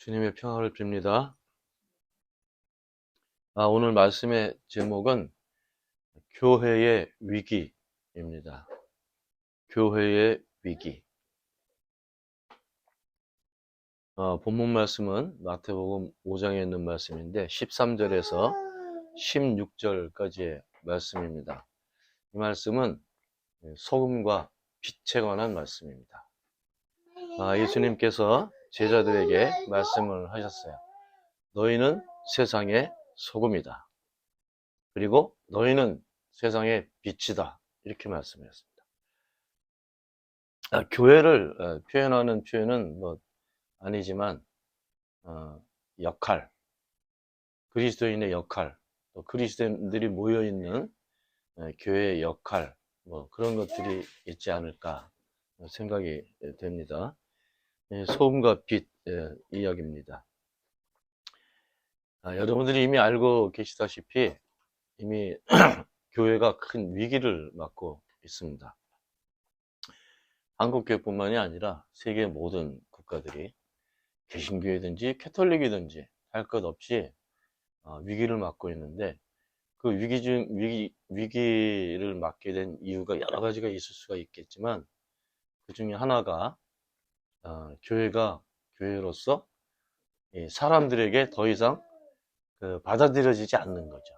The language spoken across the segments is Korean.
주님의 평화를 빕니다. 오늘 말씀의 제목은 교회의 위기입니다. 교회의 위기. 본문 말씀은 마태복음 5장에 있는 말씀인데 13절에서 16절까지의 말씀입니다. 이 말씀은 소금과 빛에 관한 말씀입니다. 예수님께서 제자들에게 말씀을 하셨어요. 너희는 세상의 소금이다. 그리고 너희는 세상의 빛이다. 이렇게 말씀하셨습니다. 교회를 표현하는 표현은 아니지만 역할, 그리스도인의 역할, 또 그리스도인들이 모여있는 교회의 역할, 그런 것들이 있지 않을까 생각이 됩니다. 소금과 빛 이야기입니다. 여러분들이 이미 알고 계시다시피 이미 교회가 큰 위기를 맞고 있습니다. 한국교회뿐만이 아니라 세계 모든 국가들이 개신교회든지 캐톨릭이든지 할 것 없이 위기를 맞고 있는데, 그 위기를 맞게 된 이유가 여러 가지가 있을 수가 있겠지만, 그 중에 하나가 교회가 교회로서 사람들에게 더 이상 받아들여지지 않는 거죠.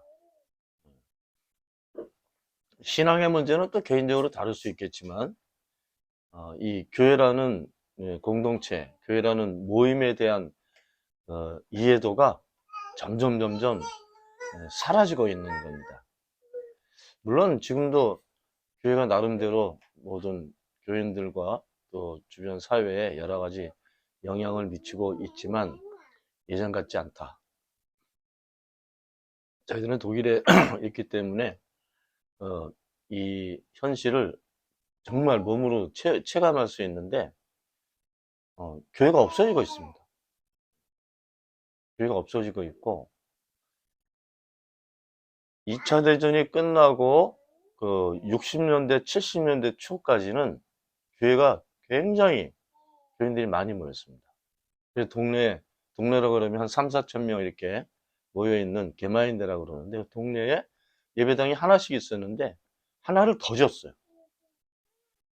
신앙의 문제는 또 개인적으로 다룰 수 있겠지만, 이 교회라는 공동체, 교회라는 모임에 대한 이해도가 점점 사라지고 있는 겁니다. 물론 지금도 교회가 나름대로 모든 교인들과 또 주변 사회에 여러 가지 영향을 미치고 있지만 예전 같지 않다. 저희들은 독일에 있기 때문에 이 현실을 정말 몸으로 체감할 수 있는데, 교회가 없어지고 있습니다. 교회가 없어지고 있고, 2차 대전이 끝나고 60년대, 70년대 초까지는 교회가 굉장히 교인들이 많이 모였습니다. 그래서 동네라고 그러면 한 3, 4천 명 이렇게 모여있는 개마인대라고 그러는데, 동네에 예배당이 하나씩 있었는데 하나를 더 지었어요.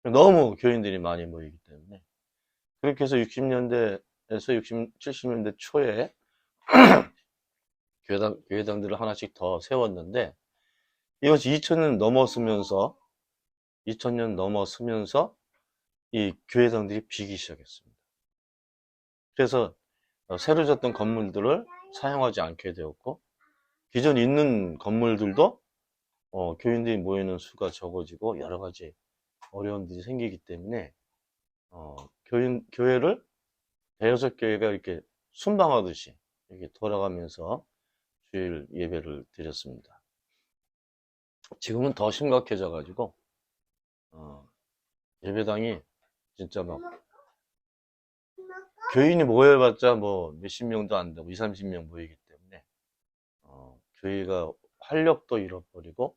너무 교인들이 많이 모이기 때문에. 그렇게 해서 60년대에서 70년대 초에 교회당들을 하나씩 더 세웠는데, 이것이 2000년 넘어서면서 이 교회당들이 비기 시작했습니다. 그래서 새로 졌던 건물들을 사용하지 않게 되었고, 기존 있는 건물들도 교인들이 모이는 수가 적어지고 여러 가지 어려움들이 생기기 때문에 교회를 대여섯 교회가 이렇게 순방하듯이 이렇게 돌아가면서 주일 예배를 드렸습니다. 지금은 더 심각해져 가지고 예배당이 진짜 막 교인이 모여봤자 몇십 명도 안 되고 2, 30명 모이기 때문에 교회가 활력도 잃어버리고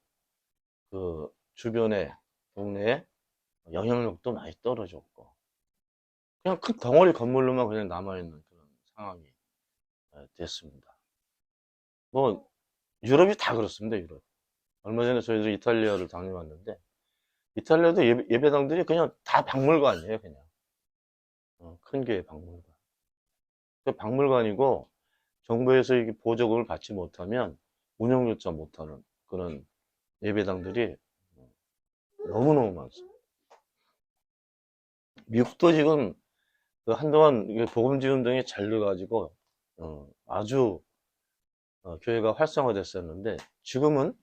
그 주변에 동네에 영향력도 많이 떨어졌고, 그냥 큰 덩어리 건물로만 그냥 남아있는 그런 상황이 됐습니다. 유럽이 다 그렇습니다. 유럽. 얼마 전에 저희들 이탈리아를 다녀왔는데, 이탈리아도 예배당들이 그냥 다 박물관이에요. 그냥 큰 교회 박물관. 그 박물관이고, 정부에서 이게 보조금을 받지 못하면 운영조차 못하는 그런 예배당들이 너무너무 많습니다. 미국도 지금 한동안 복음지 운동이 잘 돼가지고 아주 교회가 활성화됐었는데, 지금은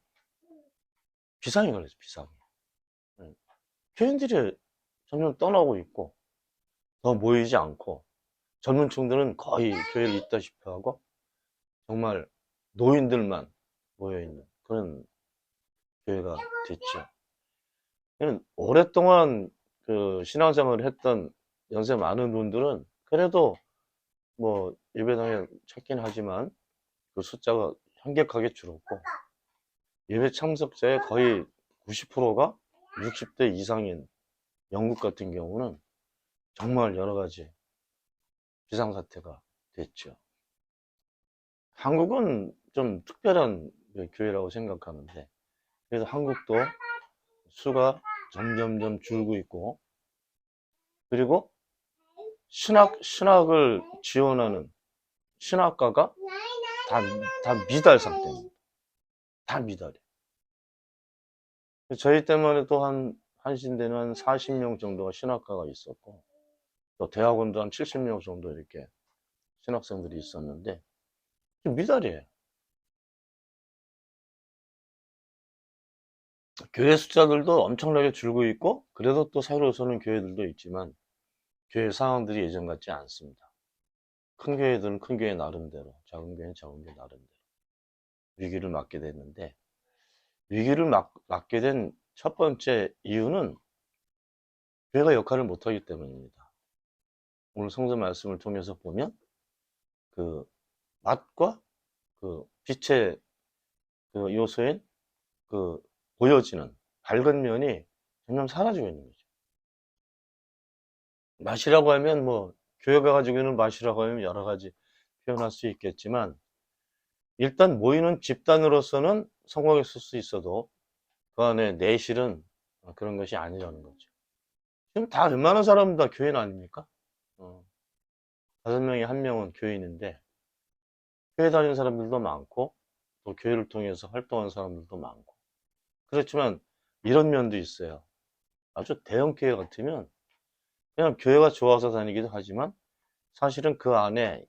비상이 걸렸어요. 비상이. 교인들이 점점 떠나고 있고 더 모이지 않고, 젊은 층들은 거의 교회를 있다시피 하고 정말 노인들만 모여있는 그런 교회가 됐죠. 오랫동안 신앙생활을 했던 연세 많은 분들은 그래도 예배당에 찾긴 하지만 그 숫자가 현격하게 줄었고, 예배 참석자의 거의 90%가 60대 이상인 영국 같은 경우는 정말 여러 가지 비상사태가 됐죠. 한국은 좀 특별한 교회라고 생각하는데, 그래서 한국도 수가 점점점 줄고 있고, 그리고 신학을 지원하는 신학과가 다 미달 상태입니다. 다 미달이에요. 저희 때만 해도 한신대는 한 40명 정도가 신학과가 있었고, 또 대학원도 한 70명 정도 이렇게 신학생들이 있었는데, 지금 미달이에요. 교회 숫자들도 엄청나게 줄고 있고, 그래도 또 새로 서는 교회들도 있지만, 교회 상황들이 예전 같지 않습니다. 큰 교회들은 큰 교회 나름대로, 작은 교회는 작은 교회 나름대로 위기를 맞게 됐는데, 위기를 맞게 된 첫 번째 이유는 교회가 역할을 못하기 때문입니다. 오늘 성서 말씀을 통해서 보면 그 맛과 그 빛의 그 요소인 그 보여지는 밝은 면이 점점 사라지고 있는 거죠. 맛이라고 하면 뭐 교회가 가지고 있는 맛이라고 하면 여러 가지 표현할 수 있겠지만, 일단 모이는 집단으로서는 성공했을 수 있어도 그 안에 내실은 그런 것이 아니라는 거죠. 지금 다 웬만한 사람은 다 교인 아닙니까? 5명에 1명은 교인인데, 교회 다니는 사람들도 많고, 또 교회를 통해서 활동하는 사람들도 많고. 그렇지만 이런 면도 있어요. 아주 대형 교회 같으면 그냥 교회가 좋아서 다니기도 하지만, 사실은 그 안에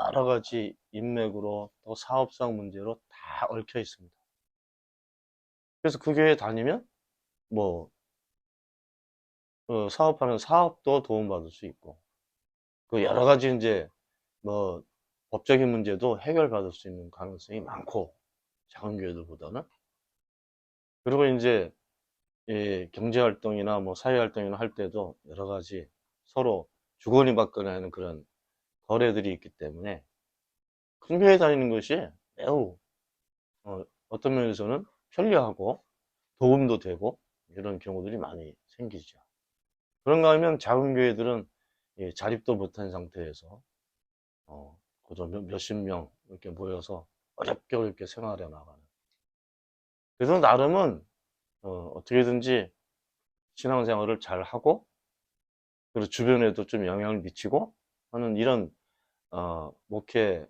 여러 가지 인맥으로 또 사업상 문제로 다 얽혀 있습니다. 그래서 그 교회 다니면 뭐 사업하는 사업도 도움받을 수 있고, 그 여러 가지 이제 뭐 법적인 문제도 해결받을 수 있는 가능성이 많고, 작은 교회들보다는. 그리고 이제 경제 활동이나 뭐 사회 활동이나 할 때도 여러 가지 서로 주거니 받거니 하는 그런 거래들이 있기 때문에 큰 교회 다니는 것이 매우 어떤 면에서는 편리하고 도움도 되고 이런 경우들이 많이 생기죠. 그런가 하면 작은 교회들은 자립도 못한 상태에서 그저 몇십 명 이렇게 모여서 어렵게 생활해 나가는. 그래서 나름은 어떻게든지 신앙생활을 잘 하고, 그리고 주변에도 좀 영향을 미치고 하는 이런 목회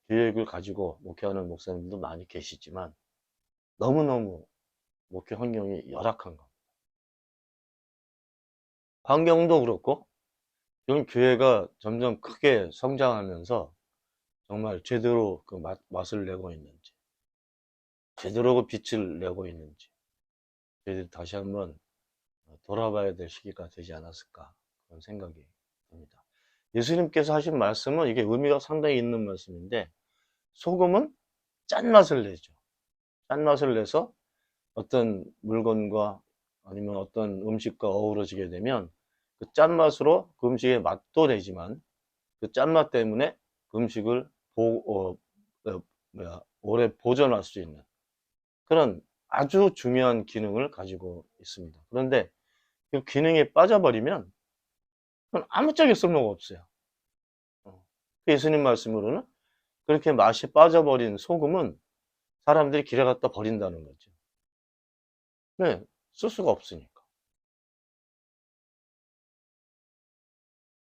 계획을 가지고 목회하는 목사님들도 많이 계시지만, 너무너무 목회 환경이 열악한 거. 환경도 그렇고, 지금 교회가 점점 크게 성장하면서 정말 제대로 그 맛을 내고 있는지, 제대로 그 빛을 내고 있는지, 저희들이 다시 한번 돌아봐야 될 시기가 되지 않았을까, 그런 생각이 듭니다. 예수님께서 하신 말씀은 이게 의미가 상당히 있는 말씀인데, 소금은 짠맛을 내죠. 짠맛을 내서 어떤 물건과 아니면 어떤 음식과 어우러지게 되면 그 짠맛으로 그 음식의 맛도 내지만, 그 짠맛 때문에 그 음식을 오래 보존할 수 있는 그런 아주 중요한 기능을 가지고 있습니다. 그런데 그 기능이 빠져버리면 그건 아무짝에 쓸모가 없어요. 예수님 말씀으로는 그렇게 맛이 빠져버린 소금은 사람들이 길에 갖다 버린다는 거죠. 네, 쓸 수가 없으니까.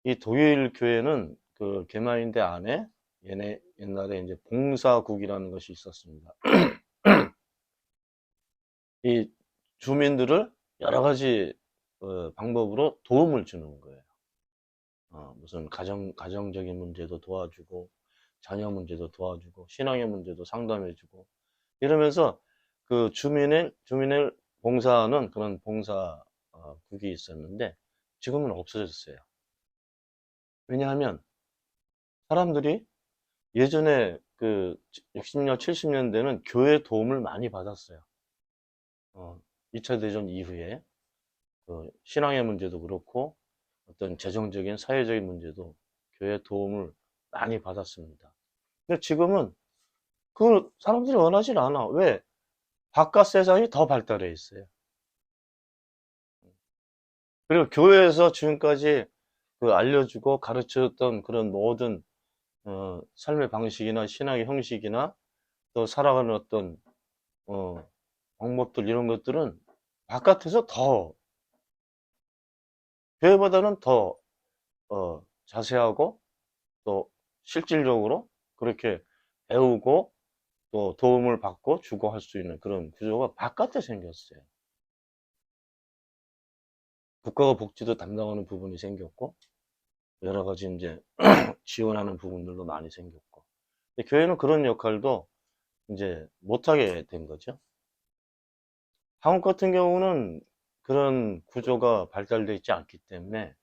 이 독일 교회는 그 개마인대 안에 옛날에 이제 봉사국이라는 것이 있었습니다. 이 주민들을 여러 가지 방법으로 도움을 주는 거예요. 무슨 가정적인 문제도 도와주고, 자녀 문제도 도와주고, 신앙의 문제도 상담해주고, 이러면서 그 주민을 봉사하는 그런 봉사국이 있었는데, 지금은 없어졌어요. 왜냐하면 사람들이 예전에 그 60년, 70년대는 교회 도움을 많이 받았어요. 2차 대전 이후에 그 신앙의 문제도 그렇고 어떤 재정적인 사회적인 문제도 교회 도움을 많이 받았습니다. 근데 지금은 그 사람들이 원하지 않아. 왜? 바깥 세상이 더 발달해 있어요. 그리고 교회에서 지금까지 그 알려주고 가르쳐줬던 그런 모든 삶의 방식이나 신앙의 형식이나 또 살아가는 어떤 방법들 이런 것들은 바깥에서 더 교회보다는 더 자세하고 또 실질적으로 그렇게 배우고 또 도움을 받고 주고 할 수 있는 그런 구조가 바깥에 생겼어요. 국가가 복지도 담당하는 부분이 생겼고 여러 가지 이제 지원하는 부분들도 많이 생겼고 근데 교회는 그런 역할도 이제 못하게 된 거죠. 한국 같은 경우는 그런 구조가 발달되어 있지 않기 때문에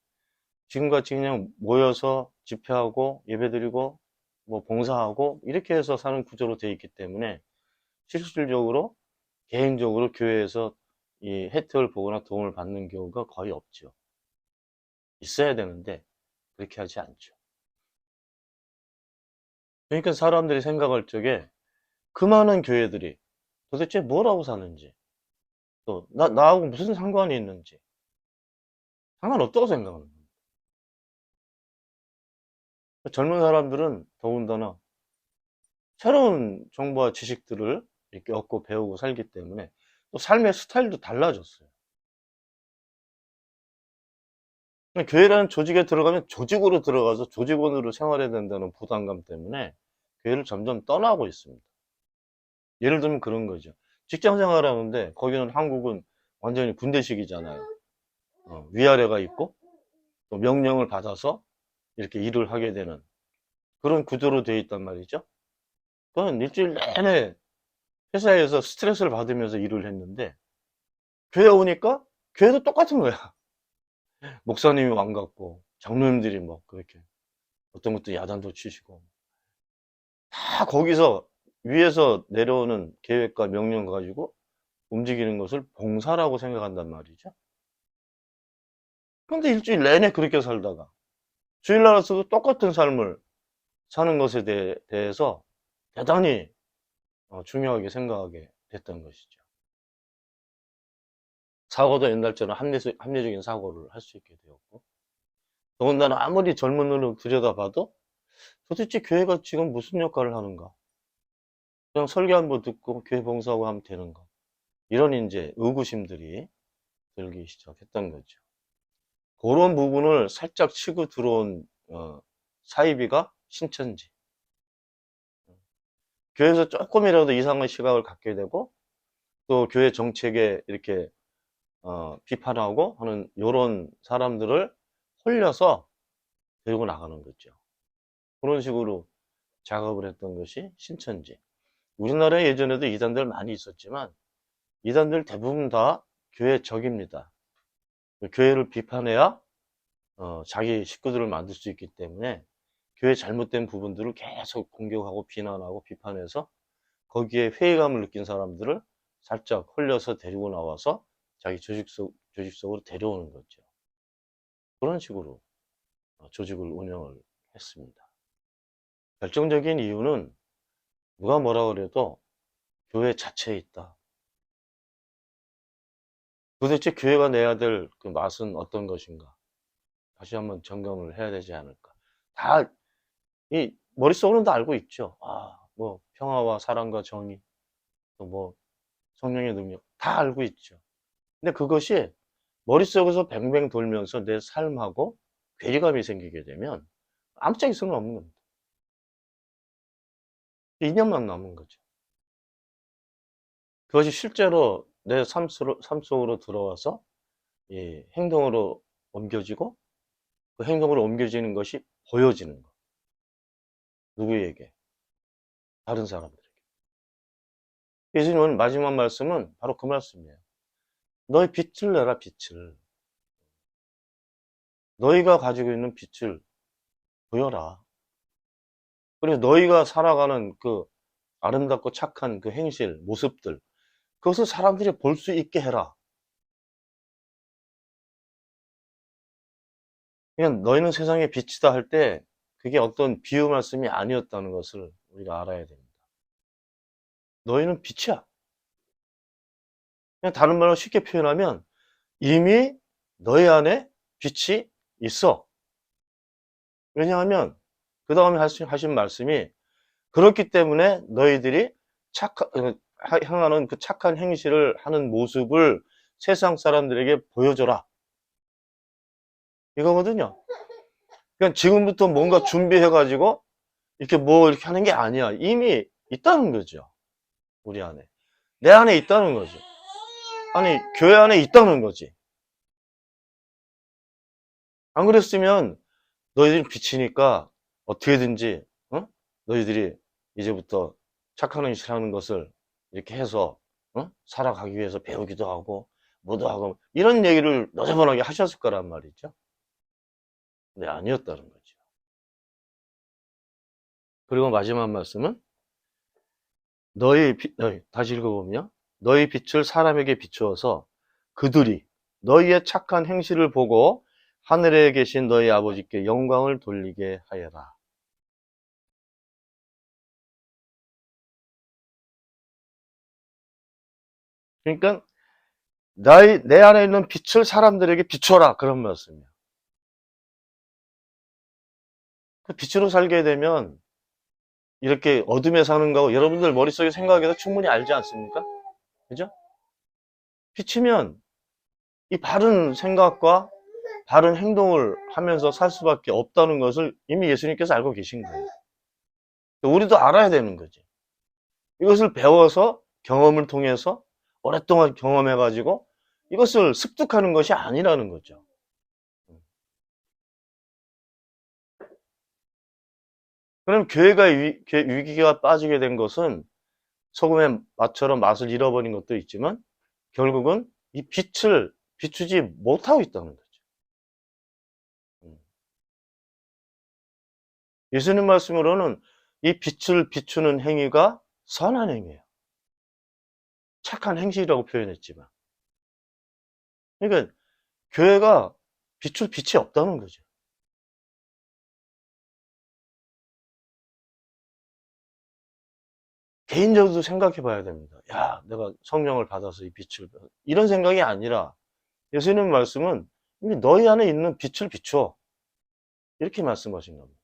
지금같이 그냥 모여서 집회하고 예배드리고 뭐 봉사하고 이렇게 해서 사는 구조로 되어 있기 때문에 실질적으로 개인적으로 교회에서 이 혜택을 보거나 도움을 받는 경우가 거의 없죠. 있어야 되는데 그렇게 하지 않죠. 그러니까 사람들이 생각할 적에 그 많은 교회들이 도대체 뭘 하고 사는지 또 나하고 무슨 상관이 있는지 상관없다고 생각하는 거예요. 젊은 사람들은 더군다나 새로운 정보와 지식들을 이렇게 얻고 배우고 살기 때문에 또 삶의 스타일도 달라졌어요. 교회라는 조직에 들어가면 조직으로 들어가서 조직원으로 생활해야 된다는 부담감 때문에 교회를 점점 떠나고 있습니다. 예를 들면 그런 거죠. 직장 생활하는데 거기는 한국은 완전히 군대식이잖아요. 위아래가 있고 또 명령을 받아서 이렇게 일을 하게 되는 그런 구조로 되어 있단 말이죠. 그건 일주일 내내 회사에서 스트레스를 받으면서 일을 했는데 교회 오니까 교회도 똑같은 거야. 목사님이 왕 같고 장로님들이 뭐 그렇게 어떤 것도 야단도 치시고 다 거기서 위에서 내려오는 계획과 명령 가지고 움직이는 것을 봉사라고 생각한단 말이죠. 그런데 일주일 내내 그렇게 살다가 주일날 와서도 똑같은 삶을 사는 것에 대해서 대단히 중요하게 생각하게 됐던 것이죠. 사고도 옛날처럼 합리적인 사고를 할 수 있게 되었고 더군다나 아무리 젊은 눈으로 들여다봐도 도대체 교회가 지금 무슨 역할을 하는가? 그냥 설교 한번 듣고 교회 봉사하고 하면 되는가? 이런 이제 의구심들이 들기 시작했던 거죠. 그런 부분을 살짝 치고 들어온 사이비가 신천지. 교회에서 조금이라도 이상한 시각을 갖게 되고 또 교회 정책에 이렇게 비판하고 하는 이런 사람들을 홀려서 데리고 나가는 거죠. 그런 식으로 작업을 했던 것이 신천지. 우리나라에 예전에도 이단들 많이 있었지만 이단들 대부분 다 교회 적입니다. 교회를 비판해야 자기 식구들을 만들 수 있기 때문에 교회 잘못된 부분들을 계속 공격하고 비난하고 비판해서 거기에 회의감을 느낀 사람들을 살짝 홀려서 데리고 나와서 자기 조직 속으로 데려오는 거죠. 그런 식으로 조직을 운영을 했습니다. 결정적인 이유는 누가 뭐라 그래도 교회 자체에 있다. 도대체 교회가 내야 될 그 맛은 어떤 것인가? 다시 한번 점검을 해야 되지 않을까? 다, 이, 머릿속으로는 다 알고 있죠. 뭐, 평화와 사랑과 정의, 또 뭐, 성령의 능력, 다 알고 있죠. 근데 그것이 머릿속에서 뱅뱅 돌면서 내 삶하고 괴리감이 생기게 되면 아무 짝이성은 없는 겁니다. 이념만 남은 거죠. 그것이 실제로 내 삶 속으로 들어와서 행동으로 옮겨지고 그 행동으로 옮겨지는 것이 보여지는 것. 누구에게? 다른 사람들에게. 예수님 오늘 마지막 말씀은 바로 그 말씀이에요. 너의 빛을 내라, 빛을. 너희가 가지고 있는 빛을 보여라. 그리고 너희가 살아가는 그 아름답고 착한 그 행실, 모습들, 그것을 사람들이 볼 수 있게 해라. 그냥 너희는 세상의 빛이다 할 때 그게 어떤 비유 말씀이 아니었다는 것을 우리가 알아야 됩니다. 너희는 빛이야. 그냥 다른 말로 쉽게 표현하면 이미 너희 안에 빛이 있어. 왜냐하면 그 다음에 하신 말씀이 그렇기 때문에 너희들이 향하는 그 착한 행실을 하는 모습을 세상 사람들에게 보여줘라. 이거거든요. 그러니까 지금부터 뭔가 준비해가지고 이렇게 뭐 이렇게 하는 게 아니야. 이미 있다는 거죠. 우리 안에. 내 안에 있다는 거지. 아니, 교회 안에 있다는 거지. 안 그랬으면 너희들이 빛이니까 어떻게든지, 어? 너희들이 이제부터 착한 행실 하는 것을 이렇게 해서, 살아가기 위해서 배우기도 하고, 뭐도 하고, 이런 얘기를 너저분하게 하셨을 거란 말이죠. 근데 아니었다는 거죠. 그리고 마지막 말씀은, 다시 읽어보면, 너희 빛을 사람에게 비추어서 그들이 너희의 착한 행실을 보고 하늘에 계신 너희 아버지께 영광을 돌리게 하여라. 그러니까 내 안에 있는 빛을 사람들에게 비춰라, 그런 말씀이에요. 그 빛으로 살게 되면 이렇게 어둠에 사는 거하고 여러분들 머릿속에 생각해서 충분히 알지 않습니까? 그죠? 비치면 이 바른 생각과 바른 행동을 하면서 살 수밖에 없다는 것을 이미 예수님께서 알고 계신 거예요. 우리도 알아야 되는 거지. 이것을 배워서 경험을 통해서 오랫동안 경험해가지고 이것을 습득하는 것이 아니라는 거죠. 그럼 교회가 위기가 빠지게 된 것은 소금의 맛처럼 맛을 잃어버린 것도 있지만 결국은 이 빛을 비추지 못하고 있다는 거죠. 예수님 말씀으로는 이 빛을 비추는 행위가 선한 행위예요. 착한 행실이라고 표현했지만. 그러니까 교회가 비출 빛이 없다는 거죠. 개인적으로도 생각해 봐야 됩니다. 야, 내가 성령을 받아서 이 빛을, 이런 생각이 아니라 예수님 말씀은 이미 너희 안에 있는 빛을 비추어. 이렇게 말씀하신 겁니다.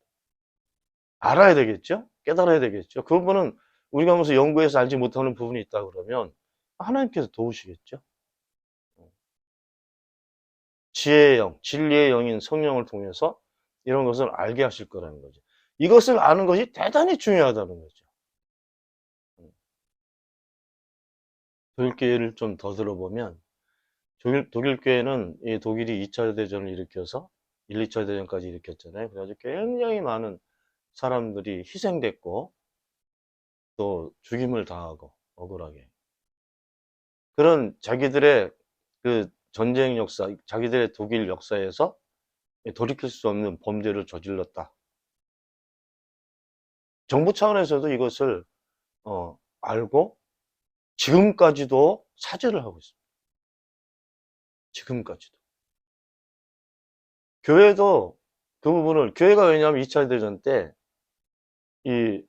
알아야 되겠죠? 깨달아야 되겠죠? 그 부분은 우리가 무슨 연구해서 알지 못하는 부분이 있다 그러면 하나님께서 도우시겠죠? 지혜의 영, 진리의 영인 성령을 통해서 이런 것을 알게 하실 거라는 거죠. 이것을 아는 것이 대단히 중요하다는 거죠. 독일 교회를 좀 더 들어보면 독일 교회는 이 독일이 2차 대전을 일으켜서 1, 2차 대전까지 일으켰잖아요. 그래가지고 굉장히 많은 사람들이 희생됐고 또 죽임을 당하고 억울하게 그런 자기들의 그 전쟁 역사, 자기들의 독일 역사에서 돌이킬 수 없는 범죄를 저질렀다. 정부 차원에서도 이것을 알고 지금까지도 사죄를 하고 있습니다. 지금까지도. 교회도 그 부분을, 교회가 왜냐하면 2차 대전 때 이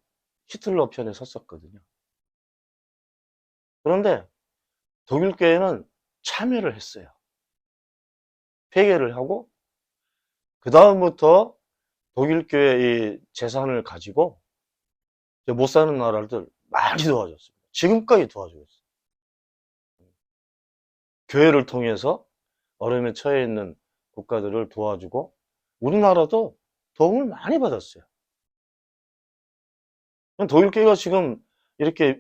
히틀러 편에 섰었거든요. 그런데 독일 교회는 참여를 했어요. 회개를 하고 그 다음부터 독일 교회의 재산을 가지고 못 사는 나라들 많이 도와줬습니다. 지금까지 도와주고 있어요. 교회를 통해서 어려움에 처해 있는 국가들을 도와주고 우리나라도 도움을 많이 받았어요. 독일 교회가 지금 이렇게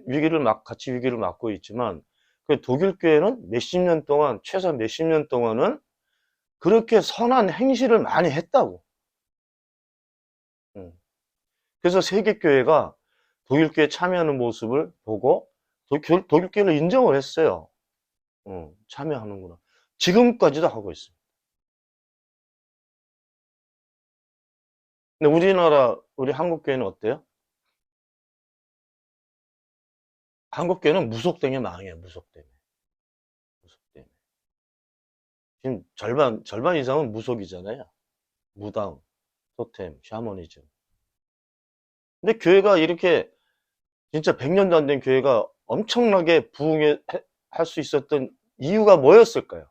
같이 위기를 맞고 있지만 그 독일 교회는 몇십 년 동안, 최소 몇십 년 동안은 그렇게 선한 행실을 많이 했다고. 그래서 세계교회가 독일교회 참여하는 모습을 보고 독일교회를 인정을 했어요. 참여하는구나. 지금까지도 하고 있어요. 근데 우리 한국교회는 어때요? 한국교회는 무속되게 망해요, 무속되게. 무속되게. 지금 절반 이상은 무속이잖아요. 무당, 토템, 샤머니즘. 근데 교회가 이렇게 진짜 100년도 안 된 교회가 엄청나게 부흥할 수 있었던 이유가 뭐였을까요?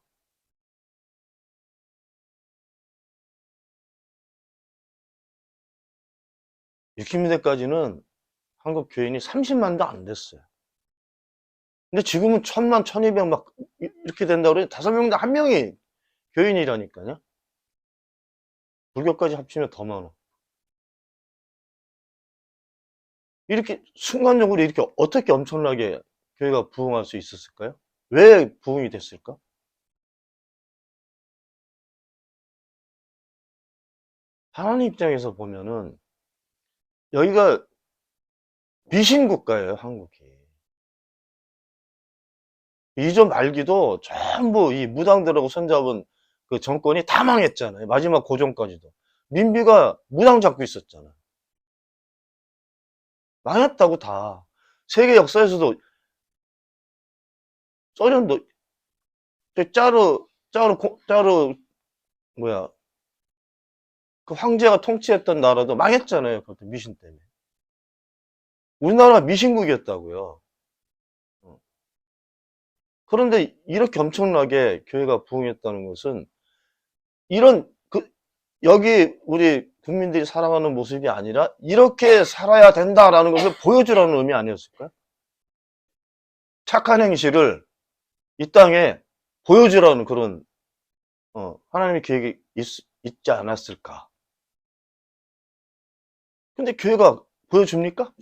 60년대까지는 한국 교인이 30만도 안 됐어요. 근데 지금은 1000만, 1200 막 이렇게 된다고 그래. 5명당 1명이 교인이라니까요. 불교까지 합치면 더 많아. 이렇게 순간적으로 이렇게 어떻게 엄청나게 교회가 부흥할 수 있었을까요? 왜 부흥이 됐을까? 하나님 입장에서 보면은 여기가 미신 국가예요, 한국이. 이전 말기도 전부 이 무당들하고 손잡은 그 정권이 다 망했잖아요. 마지막 고종까지도. 민비가 무당 잡고 있었잖아요. 망했다고 다. 세계 역사에서도 소련도 짜르 뭐야 그 황제가 통치했던 나라도 망했잖아요. 그것도 미신 때문에. 우리나라가 미신국이었다고요. 그런데 이렇게 엄청나게 교회가 부흥했다는 것은 이런 여기 우리 국민들이 살아가는 모습이 아니라 이렇게 살아야 된다라는 것을 보여주라는 의미 아니었을까요? 착한 행실을 이 땅에 보여주라는 그런 하나님의 계획이 있지 않았을까? 근데 교회가 보여줍니까?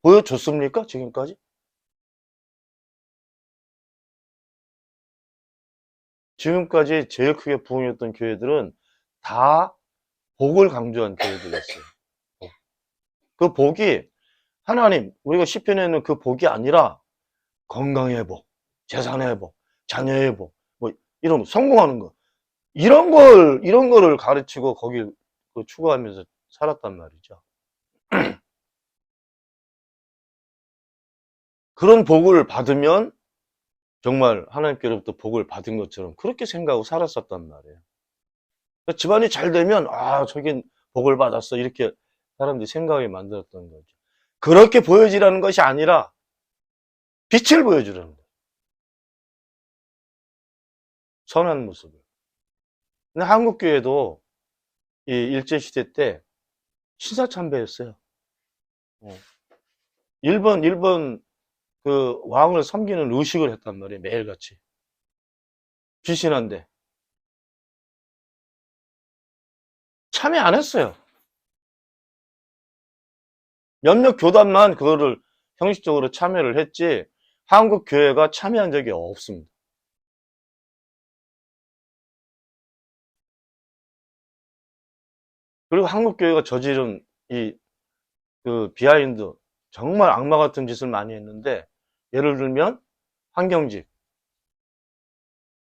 보여줬습니까? 지금까지? 지금까지 제일 크게 부흥했던 교회들은 다 복을 강조한 교회들이었어요. 그 복이 하나님, 우리가 시편에 있는 그 복이 아니라 건강의 복, 재산의 복, 자녀의 복, 뭐 이런 성공하는 거. 이런 거를 가르치고 거길 추구하면서 살았단 말이죠. 그런 복을 받으면 정말 하나님께로부터 복을 받은 것처럼 그렇게 생각하고 살았었단 말이에요. 그러니까 집안이 잘 되면, 저긴 복을 받았어. 이렇게 사람들이 생각하게 만들었던 거죠. 그렇게 보여지라는 것이 아니라 빛을 보여주라는 거예요. 선한 모습을. 근데 한국교회도 이 일제시대 때 신사참배였어요. 일본 그 왕을 섬기는 의식을 했단 말이에요. 매일같이. 귀신한데. 참여 안 했어요. 몇몇 교단만 그거를 형식적으로 참여를 했지, 한국 교회가 참여한 적이 없습니다. 그리고 한국 교회가 저지른 그 비하인드, 정말 악마 같은 짓을 많이 했는데, 예를 들면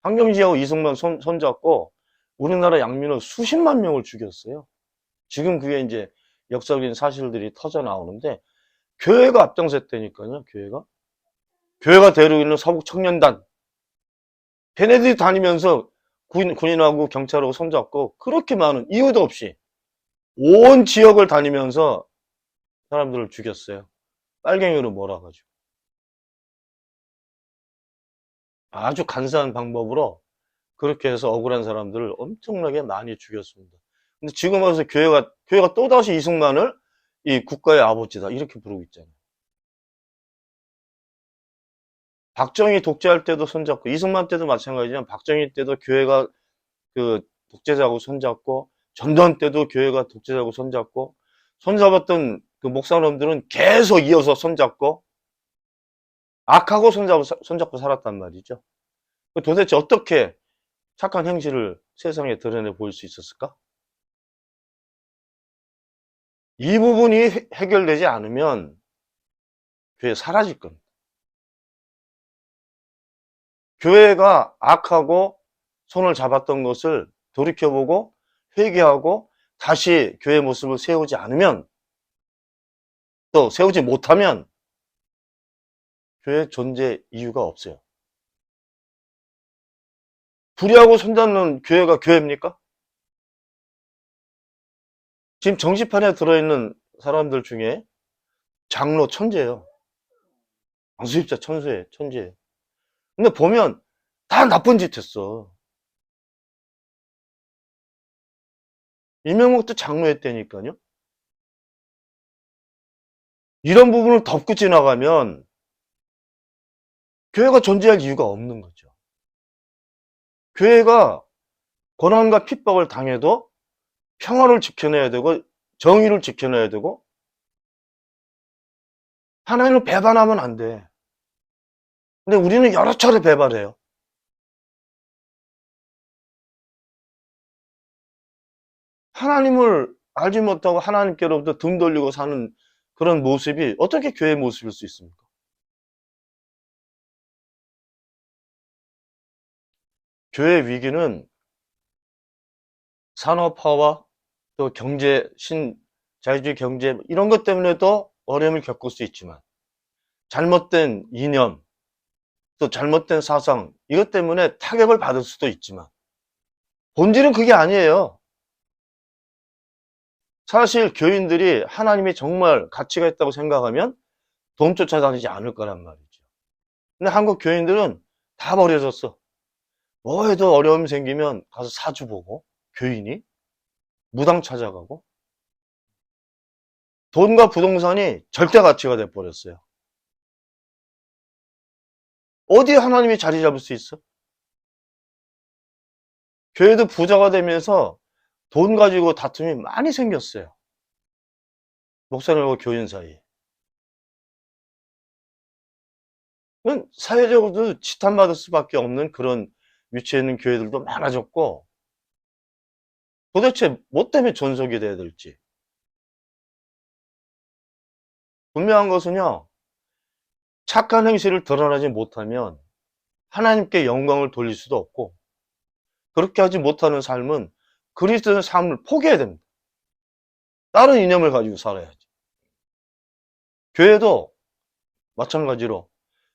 황경지하고 이승만 손잡고 우리나라 양민을 수십만 명을 죽였어요. 지금 그게 이제 역사적인 사실들이 터져 나오는데, 교회가 앞장섰다니까요. 교회가 데리고 있는 서북 청년단, 걔네들이 다니면서 군인하고 경찰하고 손잡고 그렇게 많은 이유도 없이 온 지역을 다니면서 사람들을 죽였어요. 빨갱이로 몰아가지고. 아주 간사한 방법으로 그렇게 해서 억울한 사람들을 엄청나게 많이 죽였습니다. 근데 지금 와서 교회가 또다시 이승만을 이 국가의 아버지다 이렇게 부르고 있잖아요. 박정희 독재할 때도 손잡고, 이승만 때도 마찬가지지만 박정희 때도 교회가 그 독재자하고 손잡고, 전두환 때도 교회가 독재자하고 손잡고, 손잡았던 그 목사님들은 계속 이어서 손잡고, 악하고 손잡고 살았단 말이죠. 도대체 어떻게 착한 행실을 세상에 드러내 보일 수 있었을까? 이 부분이 해결되지 않으면 교회 사라질 겁니다. 교회가 악하고 손을 잡았던 것을 돌이켜보고 회개하고 다시 교회 모습을 세우지 않으면, 또 세우지 못하면 교회 존재 이유가 없어요. 불의하고 손잡는 교회가 교회입니까? 지금 정치판에 들어있는 사람들 중에 장로 천재예요. 안수입자 천재예요. 근데 보면 다 나쁜 짓 했어. 이명박도 장로 했다니까요. 이런 부분을 덮고 지나가면 교회가 존재할 이유가 없는 거죠. 교회가 고난과 핍박을 당해도 평화를 지켜내야 되고 정의를 지켜내야 되고 하나님을 배반하면 안 돼. 근데 우리는 여러 차례 배반해요. 하나님을 알지 못하고 하나님께로부터 등 돌리고 사는 그런 모습이 어떻게 교회의 모습일 수 있습니까? 교회의 위기는 산업화와 또 경제, 자유주의 경제 이런 것 때문에도 어려움을 겪을 수 있지만 잘못된 이념, 또 잘못된 사상 이것 때문에 타격을 받을 수도 있지만 본질은 그게 아니에요. 사실 교인들이 하나님이 정말 가치가 있다고 생각하면 돈 쫓아다니지 않을 거란 말이죠. 근데 한국 교인들은 다 버려졌어. 뭐 해도 어려움이 생기면 가서 사주 보고 교인이 무당 찾아가고 돈과 부동산이 절대 가치가 돼버렸어요. 어디에 하나님이 자리 잡을 수 있어? 교회도 부자가 되면서 돈 가지고 다툼이 많이 생겼어요. 목사님하고 교인 사이에. 그건 사회적으로도 지탄받을 수밖에 없는 그런 위치에 있는 교회들도 많아졌고 도대체 뭐 때문에 존속이 돼야 될지. 분명한 것은요. 착한 행실을 드러나지 못하면 하나님께 영광을 돌릴 수도 없고 그렇게 하지 못하는 삶은 그리스도의 삶을 포기해야 됩니다. 다른 이념을 가지고 살아야지. 교회도 마찬가지로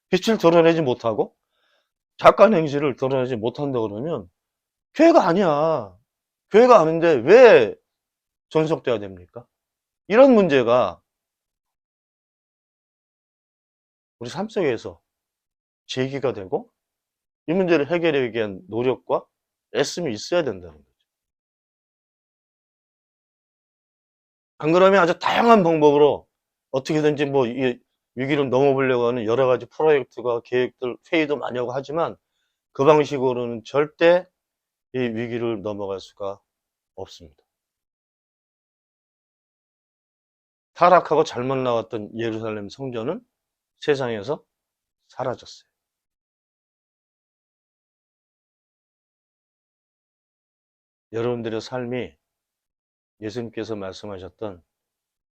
빛을 드러내지 못하고 착한 행실을 드러내지 못한다 그러면 교회가 아니야. 교회가 아닌데 왜 존속돼야 됩니까? 이런 문제가 우리 삶 속에서 제기가 되고 이 문제를 해결하기 위한 노력과 애씀이 있어야 된다는 거죠. 안 그러면 아주 다양한 방법으로 어떻게든지 뭐 이 위기를 넘어보려고 하는 여러 가지 프로젝트가 계획들 회의도 많이 하고 하지만 그 방식으로는 절대 이 위기를 넘어갈 수가 없습니다. 타락하고 잘못 나왔던 예루살렘 성전은 세상에서 사라졌어요. 여러분들의 삶이 예수님께서 말씀하셨던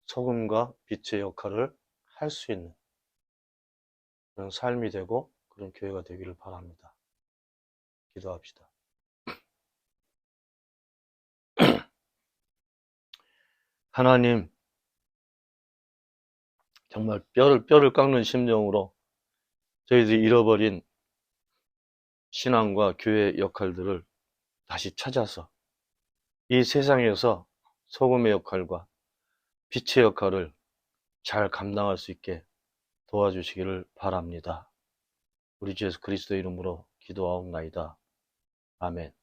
소금과 빛의 역할을 할 수 있는 그런 삶이 되고 그런 교회가 되기를 바랍니다. 기도합시다. 하나님, 정말 뼈를 깎는 심정으로 저희들이 잃어버린 신앙과 교회의 역할들을 다시 찾아서 이 세상에서 소금의 역할과 빛의 역할을 잘 감당할 수 있게 도와주시기를 바랍니다. 우리 주 예수 그리스도 이름으로 기도하옵나이다. 아멘.